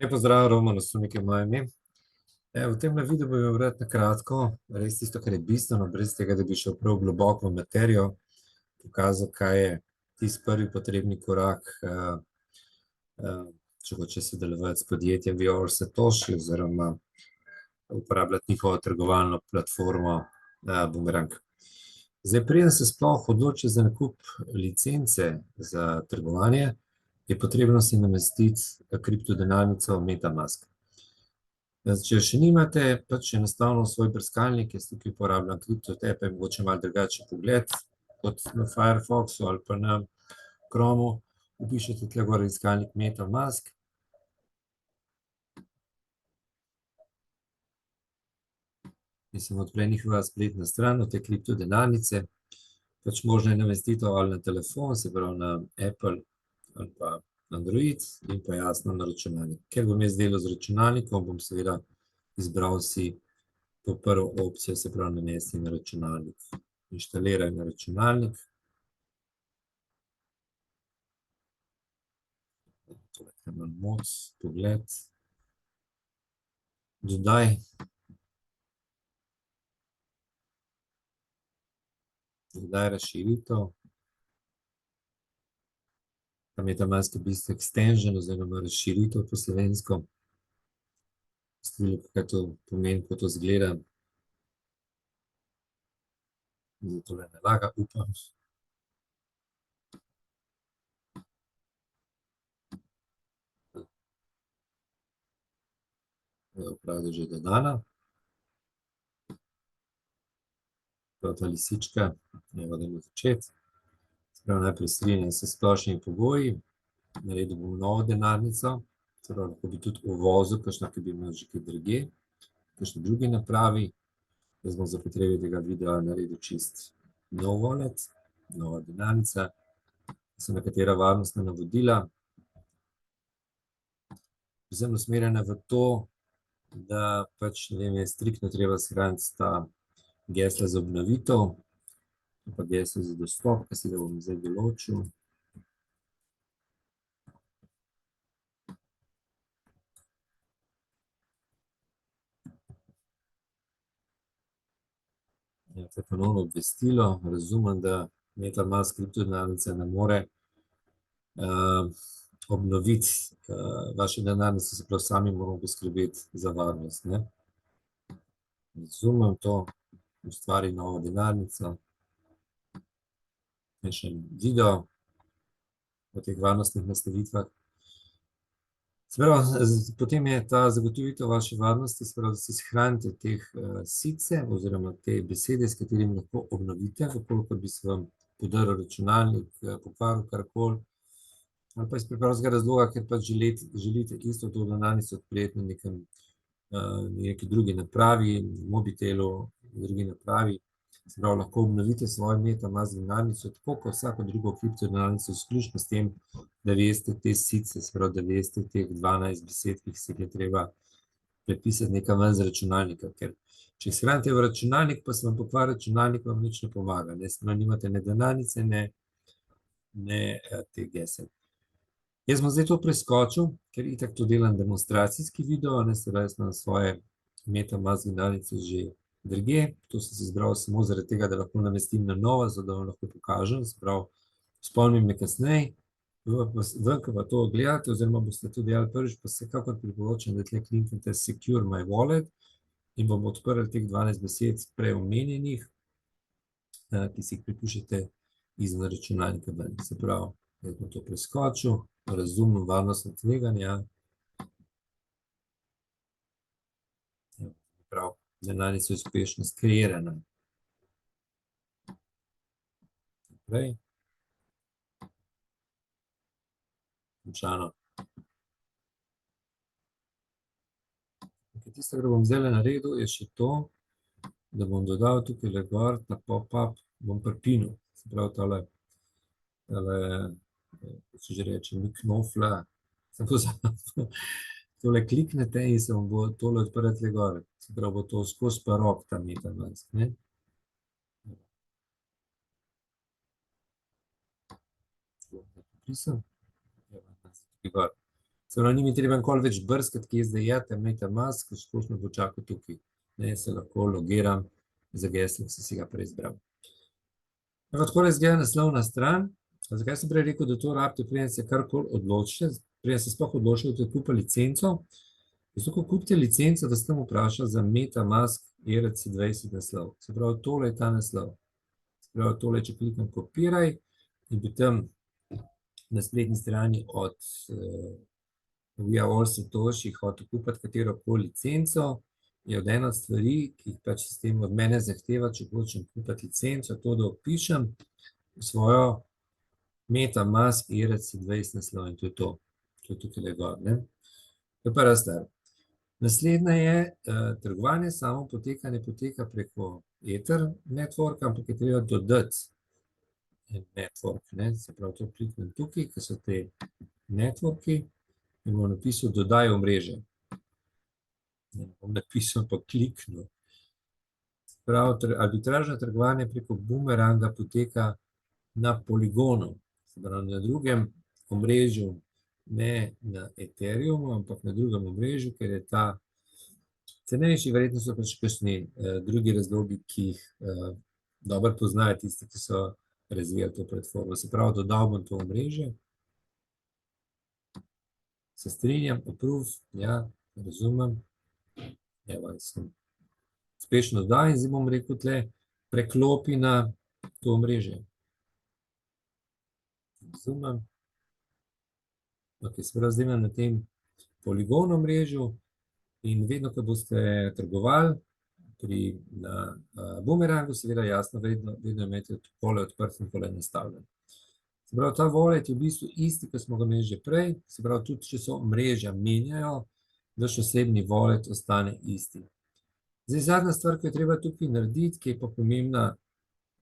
Lep pozdrav, Roman, Sunik je moje ime. V tem videu bi vam rad na kratko, res tisto, kar je bistveno, brez tega, da bi šel prav globoko v materijo, pokazal, kaj je tisti prvi potrebni korak, če hoče sodelovati s podjetjem VR Satoshi oziroma uporabljati njihovo trgovalno platformo Boomerang. Zdaj, preden se sploh odloči za nakup licence za trgovanje, je potrebno si namestiti kriptodenarnico MetaMask. Če še nimate, pač enostavno svoj brskalnik, jaz tukaj uporabljam CryptoTab, je mogoče malo drugačen pogled kot na Firefoxu ali pa na Chromu. Vpišete tukaj gor iskalnik MetaMask. In se odpre njihova spletna stran od te kriptodenarnice. Pač možno je namestiti ali na telefon, se pravi na Apple ali pa Android in pa jasno na računalnik. Ker bom jaz delal z računalnikom, bom seveda izbral si to prvo opcijo, se pravi namesti na računalnik. Inštaliraj na računalnik. Tole imam moc, pogled. Dodaj. Dodaj razširitev. Tam je MetaMask v bistvu extension oziroma razširitev po slovensko. Videli, kaj to pomeni, kako to izgleda. Zdaj tole ne laga, upam. Pravi, že dodana. Prav ta lisička, evo, da bomo začeti. Sprav najprej strinjam se s splošnimi pogoji. Naredil bom novo denarnico. Sprav lahko bi tudi uvozil, kakšno, ki bi imel že kaj druge, kakšne druge napravi. Jaz bom za potrebe tega videa naredil čist nov wallet, nova denarnica. So nekatera varnostna navodila. Predvsem usmerjena v to, da pač, ne vem, je striktno treba shraniti ta gesla za obnovitev, pa geslo za dostop, ki si ga bom zdaj določil. To je ponovno obvestilo. Razumem, da MetaMask kriptodenarnica ne more obnoviti vaše denarnice, se pravi, sami moramo poskrbeti za varnost, ne. Razumem to, ustvari novo denarnico. In še en video o teh varnostnih nastavitvah. Se pravi, potem je ta zagotovitev vaše varnosti, se pravi, da si shranite teh sice oziroma te besede, s katerimi lahko obnovite, koliko bi se vam podrl računalnik, pokvaril karkoli, ali pa iz preprostega razloga, ker pač želite isto to denarnico odpreti na neki drugi napravi, mobitelu, drugi napravi. Se pravi, lahko obnovite svojo MetaMask denarnico, tako kot vsako drugo kriptodenarnico, izključno s tem, da veste te sice, se pravi, da veste teh 12 besed, ki si jih je treba prepisati nekam ven z računalnika, ker če jih shranite v računalnik, pa se vam pokvari računalnik, vam nič ne pomaga, ne, se pravi, nimate ne denarnice, ne te gesel. Jaz bom zdaj to preskočil, ker itak to delam demonstracijski video, ne, se pravi, jaz imam svoje MetaMask denarnice že drugje, to sem si izbral samo zaradi tega, da lahko namestim na novo, zato da vam lahko pokažem, se pravi, spomnim me kasneje, ven, ko pa to gledate, oziroma boste to delali prvič, pa vsekakor priporočam, da tukaj kliknete Secure my wallet in bom odprl teh 12 besed prej omenjenih, ki si jih pripišete izven računalnika ven, se pravi, jaz bom to preskočil, razumem varnostna tveganja. Prav, denarnica je uspešno skreirana. Naprej. Končano. Tisto, kar bom zdajle naredil, je še to, da bom dodal tukaj gor ta pop-up, bom pripinil, se pravi tole, kot se že reče, knofla, tole kliknete in se vam bo tole odprlo tukaj gor, se pravi, bo to skozi parok ta MetaMask, ne. Napisal. Tukaj gor. Se pravi, ni mi treba nikoli več brskati, kje zdaj je, tam je ta mask, skočno bo čakal tukaj. Ne, se lahko logiram za geslo, ki sem si ga prej izbral. Tako izgleda naslovna stran. Zakaj sem prej rekel, da to rabite, preden se karkoli odločite, preden se sploh odločite, da kupa licenco. Zato, ko kupite licenco, da ste tam vprašali za MetaMask ERC20 naslov. Se pravi, tole je ta naslov. Se pravi, tole, če kliknem kopiraj in bi tam na spletni strani od We Are All Satoshi hotel kupiti katerokoli licenco, je od ena od stvari, ki jih pač sistem od mene zahteva, če hočem kupiti licenco, to, da opišem svojo MetaMask ERC20 naslov in to je to. To je tukaj le gor, ne. To je prva stvar. Naslednja je, trgovanje samo poteka, ne poteka preko Ether networka, ampak je treba dodati en network, ne. Se pravi, to kliknem tukaj, ki so te networki, in bom napisal dodaj omrežje. Ne bom napisal, pa kliknil. Se pravi, arbitražno trgovanje preko Boomeranga poteka na Polygonu. Se pravi, na drugem omrežju, ne na Ethereumu, ampak na drugem omrežju, ker je ta cenejši, verjetno so pač kakšni drugi razlogi, ki jih dobro poznajo tisti, ki so razvijali to platformo. Se pravi, dodal bom to omrežje. Se strinjam, approve, ja, razumem. Evo, sem uspešno dodal in zdaj bom rekel tle, preklopi na to omrežje. Razumem. Ok, se pravi, zdaj imam na tem Polygon omrežju in vedno, ko boste trgovali na Boomerangu, seveda jasno, vedno imate tole odprt in tole nastavljen. Se pravi, ta wallet je v bistvu isti, kot smo ga imeli že prej, se pravi, tudi če so omrežja menjajo, vaš osebni wallet ostane isti. Zdaj, zadnja stvar, ki jo treba tukaj narediti, ki je pa pomembna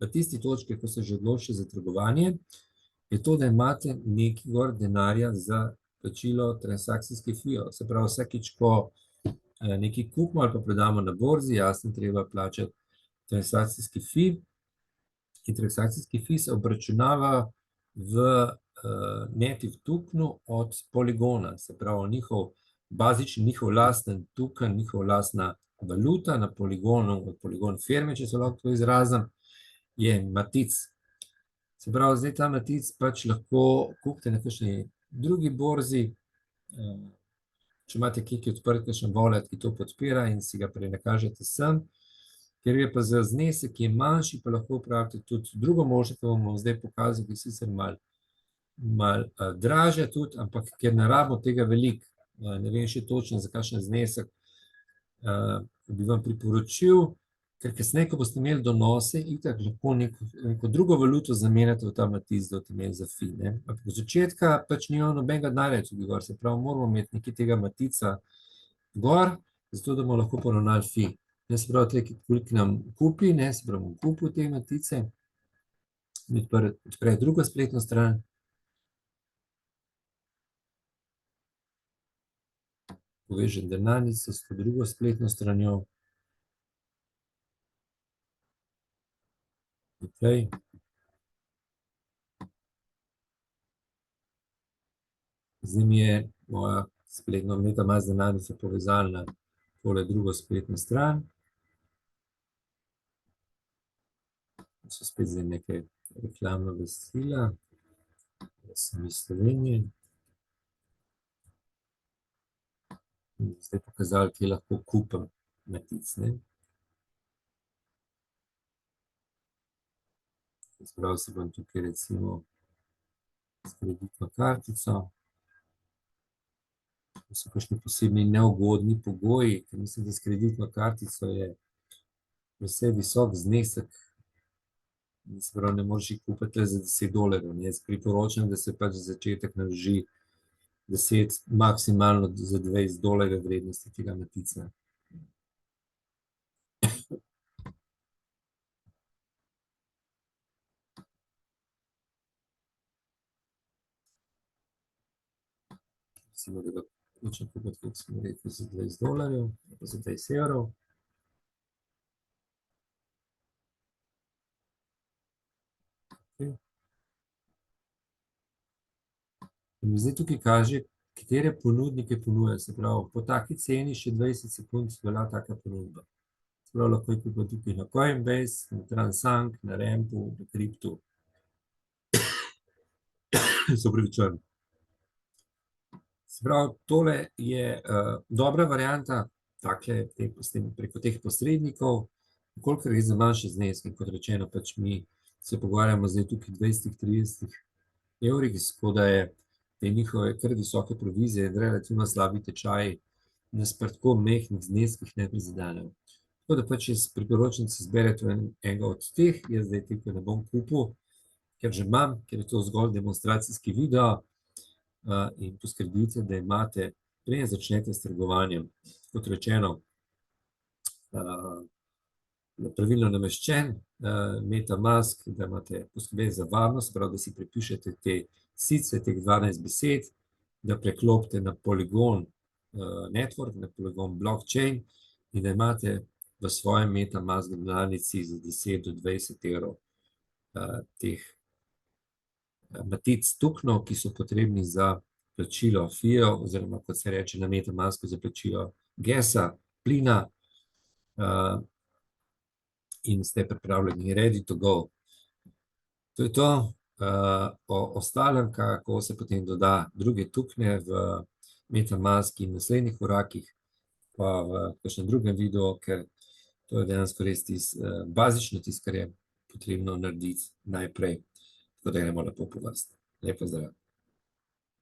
v tisti točki, ko se že odločite za trgovanje, je to, da imate nekaj gor denarja za plačilo transakcijskih fijev. Se pravi, vsakič, ko nekaj kupimo ali pa prodamo na borzi, jasno, treba plačati transakcijski fee. In transakcijski fee se obračunava v native tokenu od Polygona. Se pravi, njihov bazični, njihov lasten token, njihov lastna valuta na Polygonu, od Polygon firme, če se lahko to izrazim, je matic. Se pravi, zdaj ta matic pač lahko kupite na kakšni drugi borzi, če imate kje odprt kakšen wallet, ki to podpira in si ga prenakažete sem, ker je pa za znesek, ki je manjši, pa lahko upravite tudi drugo možnost, ki vam bom zdaj pokazal, ki je sicer malo dražja tudi, ampak ker ne rabimo tega veliko, ne vem še točno za kakšen znesek, bi vam priporočil, ker kasneje, ko boste imeli donose, itak lahko neko drugo valuto zamenjate v ta matic, da boste imeli za fee, ne. Ampak od začetka pač nimamo nobenega denarja tudi gor, se pravi, moramo imeti nekaj tega matica gor, zato da bomo lahko poravnali fee. Se pravi, tukaj kliknem kupi, ne, se pravi, bom kupil te matice, mi odpre drugo spletno stran. Povežem denarnico s to drugo spletno stranjo. Okej. Zdaj mi je moja spletna MetaMask denarnica povezala na tole drugo spletno stran. So spet zdaj nekaj reklamna glasila. Jaz sem iz Slovenije. Zdaj pokazali, kje lahko kupim matic, ne. Izbral si bom tukaj recimo s kreditno kartico. To so kakšni posebni neugodni pogoji, ker mislim, da s kreditno kartico je precej visok znesek. Se pravi, ne moreš jih kupiti le za $10, ne. Jaz priporočam, da se pač za začetek naloži 10, maksimalno za $20 vrednosti tega matica. Recimo, da ga hočem kupiti, kot sem rekel, za $20, pa za €20. In mi zdaj tukaj kaže, katere ponudnike ponuja, se pravi, po taki ceni še 20 sekund velja taka ponudba. Se pravi, lahko je kupil tukaj na Coinbase, na Transank, na Rampu, na Cryptu. Se upravičujem. Se pravi, tole je dobra varianta, preko teh posrednikov, kolikor gre za manjše zneske, kot rečeno, pač mi se pogovarjamo zdaj tukaj 20-30 evrih, tako da je te njihove kar visoke provizije in relativno slabi tečaji nas pri tako majhnih zneskih ne prizadenejo. Tako da pač jaz priporočam, da si izberete enega od teh, jaz zdaj tega ne bom kupil, ker že imam, ker je to zgolj demonstracijski video, in poskrbite, da imate, preden začnete s trgovanjem, kot rečeno, pravilno nameščen MetaMask, da imate poskrbeti za varnost, prav, da si prepišete te sice, teh 12 besed, da preklopite na Polygon network, na Polygon blockchain in da imate v svojem MetaMask denarnici za 10 do 20 evrov teh matic tokenov, ki so potrebni za plačilo FIO, oziroma kot se reče na MetaMasku, za plačilo gasa, plina, in ste pripravljeni, ready to go. To je to. O ostalem, kako se potem doda druge tokene v MetaMask in naslednjih korakih, pa v kakšnem drugem videu, ker to je dejansko res bazično tisto, kar je potrebno narediti najprej. Tako da gremo lepo po vrsti. Lep pozdrav.